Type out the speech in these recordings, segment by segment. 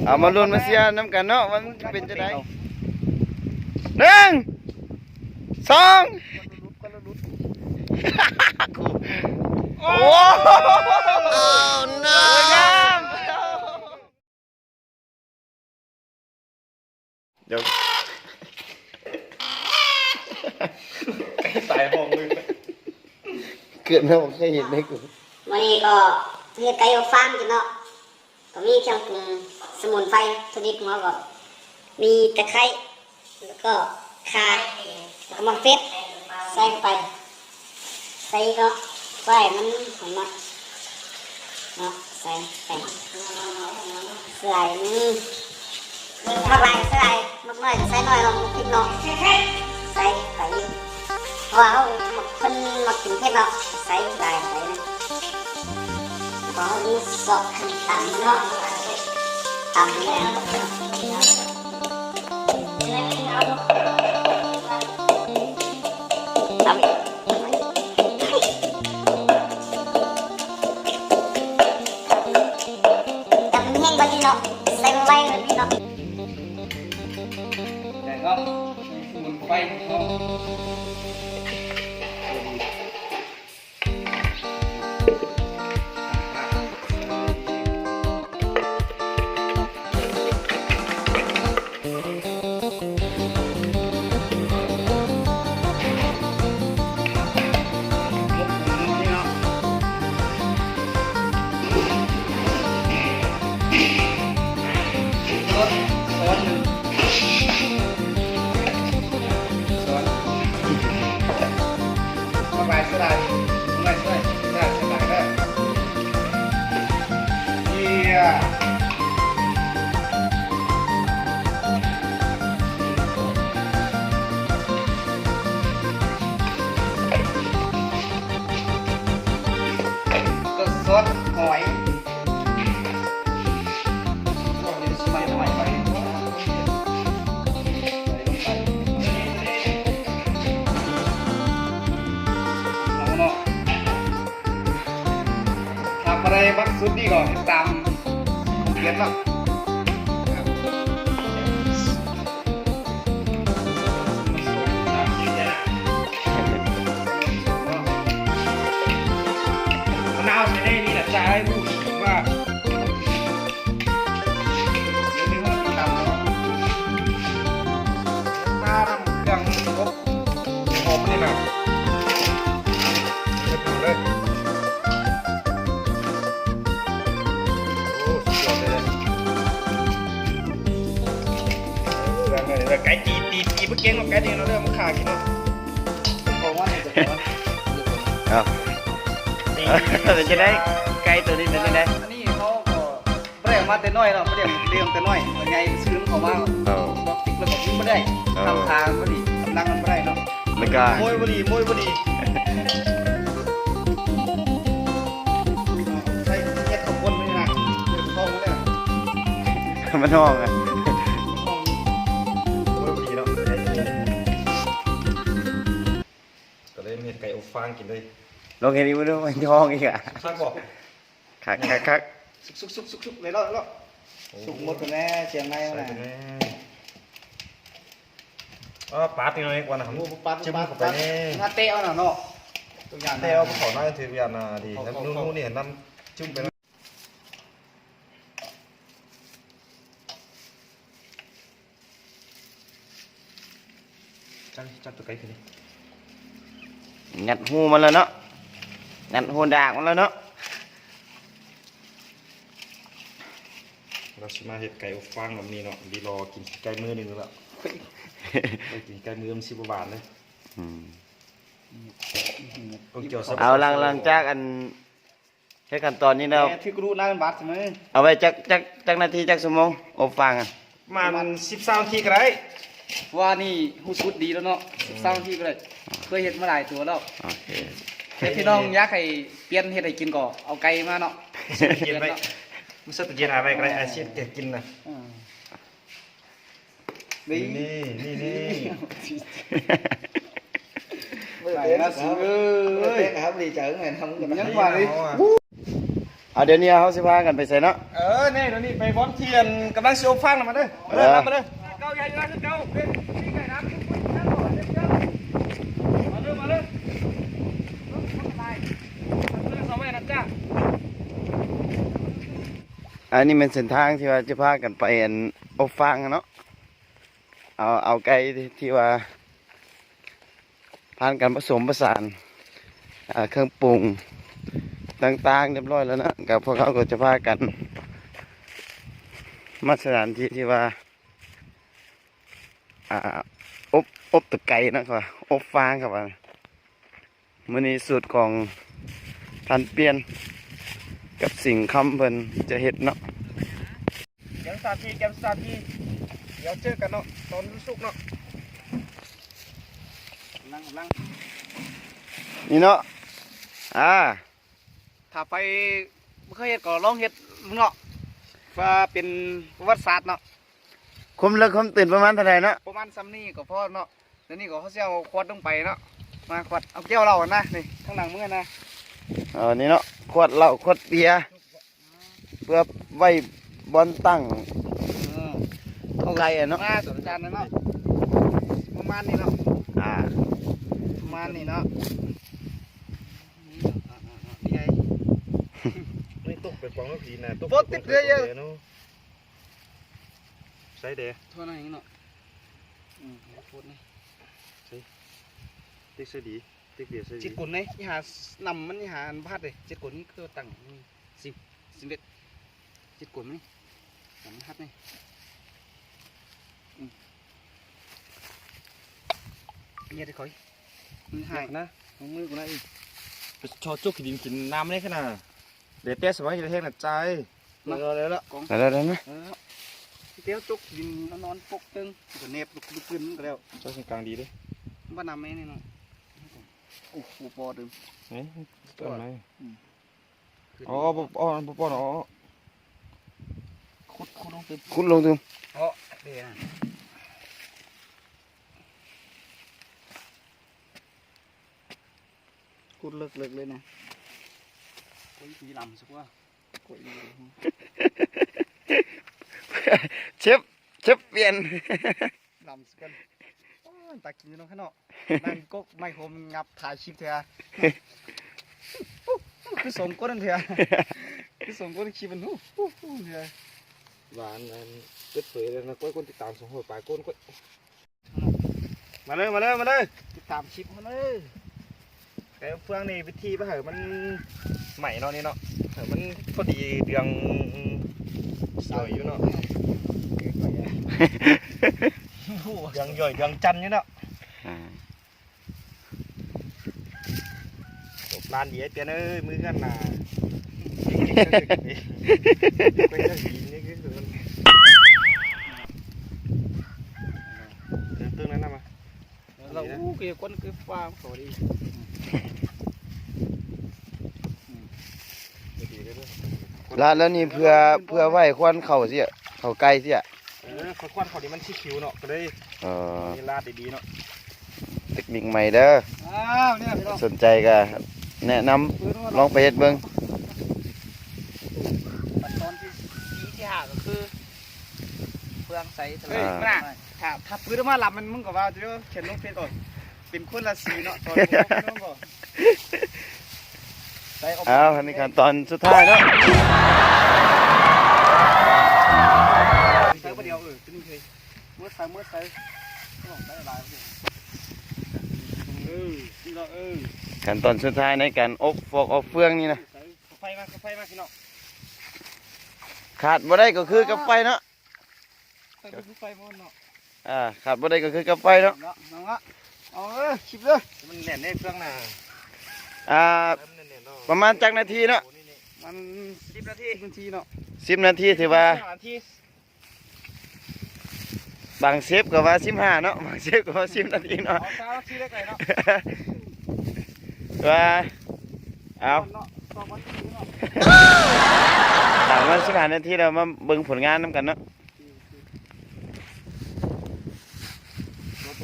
เอามาลุ้นมาเสียน้ำกันเนาะมันเป็นจะได้หนึ่งสองโอ้no งามเดี๋ยวตายห้องเลยเกิดมาผมเคยเห็นได้กูวันนี้ก็เฮ็ดไก่อบฟางกินเนาะก็มีเครื่องปรุงสมุนไพรชนิดหัวก็มีตะไคร้แล้วก็ข่าแล้วก็มะเขือใส่เข้าไปใส่ก็ใส่มันหอมนะเนาะใส่มากลายใส่มากน้อยใส่น้อยลงพริกเนาะใส่ไปเพราะว่าเขาคนมากินเผ็ดเนาะใส่หลายใส่นะเพราะเขามีซอสต่ำเนาะต่ำเนี่ยต่ำแห้งกว่านี้เนาะใส่ไว้แบบนี้เนาะแต่ก็สมุนไพรเนาะซอสหอยสมัยใหม่ไปทำอะไรบักสุดดีก่อนตามเขียนหรอกมะนาวใส่ได้นี่แหละจะให้ผู้ว่าเดี๋ยวนี้ว่าตามเนาะถ้าทำเครื่องครบหอมนี่นะเรียบร้อยเลยโอ้สุดยอดเลยไก่ตีเมื่อกี้เราไก่ตีเราเริ่มขากินแล้วของว่าเนี่ยจะเอาจะได้ไก่ตัวนี้จะได้อันนี้เขาก็เปรี้ยวมาแต่น้อยเนาะเปรี้ยวเรียงแต่น้อยไงซื้อเขามาดอกติ๊กแล้วก็กินไม่ได้ทำทางพอดีกำลังมันไม่ได้เนาะแล้วก็มวยพอดีใช่แยกขบวนไม่นะเดี๋ยวท้องเลยมันห้องอ่ะมวยพอดีเนาะก็เลยมีไก่อบฟางกินเลยลองเห็นอีกมั้ยมันห้องอีกอ่ะคักบอกคักสุกเลยแล้วสุกหมดกันแน่เชียงใหม่แล้วนะปาดนี่น้อยกว่านะครับจิ้มเข้าไปนี่งาเตะเอาหน่อยเนาะตัวอย่างเตะเอาขอหน้าถืออย่างน่ะดีแล้วนู้นนี่เห็นน้ำจิ้มไปแล้วจับตัวไก่ขึ้นนี่งัดหูมันแล้วเนาะงัดหูดากมันแล้วเนาะเราชิมาเห็ดไก่อบฟางแบบนี้เนาะดีรอกินไก่มือหนึ่งแล้วไปกินไก่มือมัน10 บาทเลยเอาหลังจากอันแค่ขั้นตอนนี้เราที่กรูน่าเป็นบาทใช่ไหมเอาไปจักนาทีจักชั่วโมงอบฟางอ่ะมัน13 นาทีก็ได้ว่านี่หูสุดดีแล้วเนาะ13 นาทีก็ได้เคยเห็ดมาหลายตัวแล้วพี่น้องอยากให้เปลี่ยนเห็ดให้กินก่อนเอาไก่มาเนาะกินไปมันสดเย็นอะไรก็ได้อาชีพเก็บกินนะนี่ไปนะสิครับดีจังไงทำกันยังว่าดิ เดี๋ยวนี้เขาสิพากันไปใส่เนาะ นี่เดี๋ยวนี้ไปบอลเทียนกำลังโชว์ฟังมาเด้อมาเด้อเก้าใหญ่อยู่นะเก้าเป็นนี่ไก่น้ำคุณคุณนั่งก่อนเจ้ามาเด้อมาเด้อเขาไม่นะจ้า อันนี้เป็นเส้นทางที่ว่าจะพากันไปอบฟางอะเนาะเอาไก่ที่ว่าผ่านการผสมผสานเครื่องปรุงต่างๆเรียบร้อยแล้วนะกับพวกเขาก็จะพากันมาสถานที่ที่ว่าอบตะไก่นะครับอบฟางครับว่ามื้อนี้สูตรของท่านเปลี่ยนกับสิ่งคำเพิ่นจะเฮ็ดเนาะ แกมสาทีเดี๋ยวเจอกันเนาะตอนสุกเนาะลัง นี่เนาะถ้าไปไม่เคยเห็ดก็ลองเห็ดเนาะว่าเป็นประวัติศาสตร์เนาะ คุมเลิกคุมตื่นประมาณเท่าไหร่เนาะ ประมาณซ้ำนี่ก็พอเนาะเดี๋ยวนี้ก็เขาจะเอาขวดลงไปเนาะมาขวดเอาแก้วเรานะนี่ข้างหลังมือนะ นี่เนาะขวดเหล้าขวดเบียร์เพื่อไว้บอนตั้งไก่อะเนาะ มาสวนจานนะเนาะประมาณนี้เนาะประมาณนี้เนาะนี่ไง ไม่ตกไปฟังแล้วผีนะ โป๊ะติดเลยเยอะ ใส่เด้ ทั่วหน้าอย่างเนาะโคตรนี่ ติ๊กเสียดีติ๊กเดียวเสียดี จิตกุนนี่ยี่หานำมันยี่หาพาดเลยจิตกุนนี่คือตั้งสิบเอ็ดจิตกุนนี่สำคัญนี่เนี่ยที่คอยมันหายนะมือกูนะอีก ไปชอจุกกินกินน้ำได้ขนาดเดี๋ยวเตี้ยสบายจะเท่งหนักใจ มาเลยละกอง ได้ไหม เตี้ยวจุกดินนอนปกตึงก็เน็บลุกขึ้นก็แล้ว ชอบเส้นกลางดีด้วย บ้านน้ำแม่นี่เนาะโอ้โหปอดึง นี่ต้นไม้อ๋อปออ๋อ คุดลงตึม คุณลงถึง อ๋อเดี๋ยวคุดเลิกเลยนะก็ยีลำสักว่าก็ยี เชฟเปลี่ยน ลำสักกันตากินอยู่ตรงข้างนอกนั่งก็ไม่คมงับถ่ายคลิปเถอะคือส่งก้นเถอะคือส่งก้นคลิปมันหูเถอะ หวานอันเปิดเผยเลยนะก้อยคนติดตามสองหัวปลายก้นก้อยมาเลย ติดตามคลิปเขาเลย ไอ้เฟืองนี่วิธีป่ะเหรอมันใหม่เนาะนี่เนาะมันพอดีเดืองสวยอยู่เนาะเดืองย่อยเดืองจันอยู่เนาะร้านดีไอ้เปียนเอ้ยมือกันน่ะไปเรื่องดีนี่คือมันตึ้งนั้นนะมา เราเกี่ยวก้นคือฟ้าสวัสดี แล้วนี่เพื่อไว้ควันเข่าเสียเข่าไก่เสีย เขาควันเขานี่มันชี้คิวเนาะก็เลยนี่ลาดดีๆเนาะ เทคนิคใหม่เด้อ เนี่ยพี่น้อง สนใจก็แนะนำลองไปเฮ็ดเบิ่ง ขั้นตอนที่หาก็คือเปลืองใส่ทะเลน่ะถ้าพื้นมาหลับมันมึงก็ว่าจะเขียนลงเฟซก่อนเป็นคนละสีเนาะตอนน้องก็ใส่ออก อันนี้ขั้นตอนสุดท้ายเนาะ ใส่ประเดี๋ยวตัวนี้เลยเมื่อใส่ต้องได้หลายประเดี๋ยวนี่เราขั้นตอนสุดท้ายในการอบฟอกอบเฟืองนี่นะ ไฟมาพี่น้อง ขาดบ่ได้ก็คือกับไฟเนาะ ไฟมันเนาะ ขาดบ่ได้ก็คือกับไฟเนาะ น้องละเอาคลิปเลย มันแน่นในเครื่องน่ะ ประมาณจักนาทีเนาะ มัน10 นาทีเนาะ 10 นาทีถือว่า นาที บางเซฟก็ว่า15เนาะบางเซฟก็ว่า10 นาทีเนาะ เอาเช้าทีได้ไก่เนาะ ว่าเอา เนาะ2 วันทีเนาะ ถามว่า15 นาทีเรามาเบิ่งผลงานนำกันเนาะ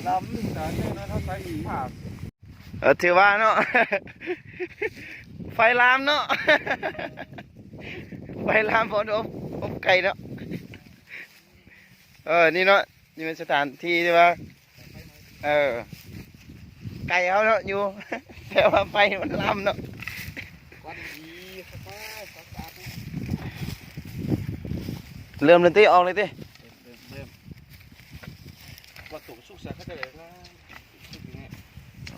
ลำแต่เนี่ยนะถ้าใส่หินผ่า ถือว่าเนาะ ไฟลามเนาะ ไปลามพอนอบไก่เนาะนี่เนาะนี่เป็นสถานที่ที่ว่าไก่เขาเนาะอยู่ แต่ว่าไฟมันลามเนาะ วันดีครับป้าสะอาดนะ เริ่มเลยติออกเลยติ เริ่มว่าตุ่มสุกเสียเขาจะเลยนะ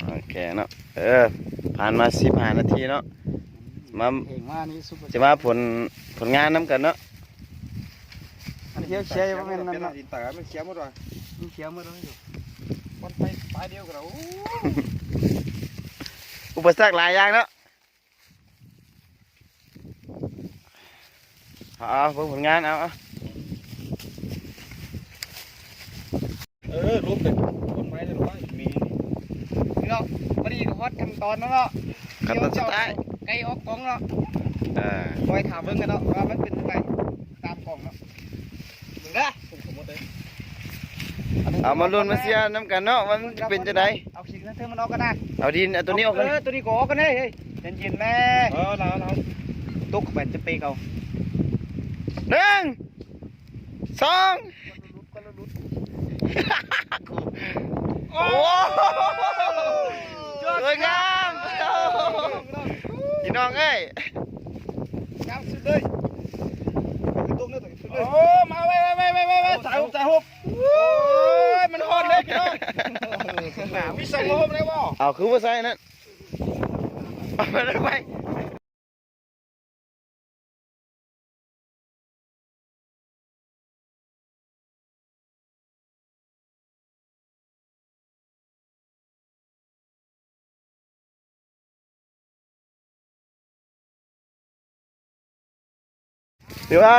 โอเคเนาะผ่านมา15 นาทีเนาะมา เองว่านี่ซุป จะมาผลงานน้ำกันเนาะ อันเขียวเชียร์ว่าแม่นนั่น เป็น เนาะ ดินตามันเขียวหมดว่ะ มันเขียวหมดเลยอยู่ มันไปปลายเดียวกับเรา อุปสรรคหลายอย่างเนาะเอาเพิ่งผลงานเอา รูปเป็นต้นไม้เลยว่ามี พี่น้องวันนี้ก็ฮอตขั้นตอนแล้วเนาะ ขั้นตอนสุดท้าย ไก่ออกกล่องเนาะ อ่า คอยถามเบิ่งกันเนาะว่ามันเป็นยังไงตามกล่องเนาะมึงเด้อ ผมหมดเลย เอามาลุ้นมาเสียน้ำกันเนาะมันจะเป็นจะได เอาขี้นั่นเธอมันออกกันนะ เอาดินเอาตัวนี้ออกกัน ตัวนี้ก็ออกกันเฮ้ยเย็นๆแม่ เรา ตุกแบบจะเปกเอา 1 2 โอ้สวยงามพี่น้องเอ้ย ยาวสุดเลย ตุ้มเนี่ยตัวนี้ โอ้มาไว้จ่ายหุบโอ้ยมันฮอนเลยพี่น้องหนาวิสังโลมเลยวะ เอาคือว่าใส่นั่นเอาไปเลยไปถือว่า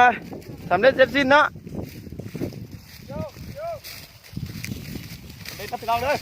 สำเร็จเสร็จสิ้นเนาะ เดี๋ยวตัดไปเราเลย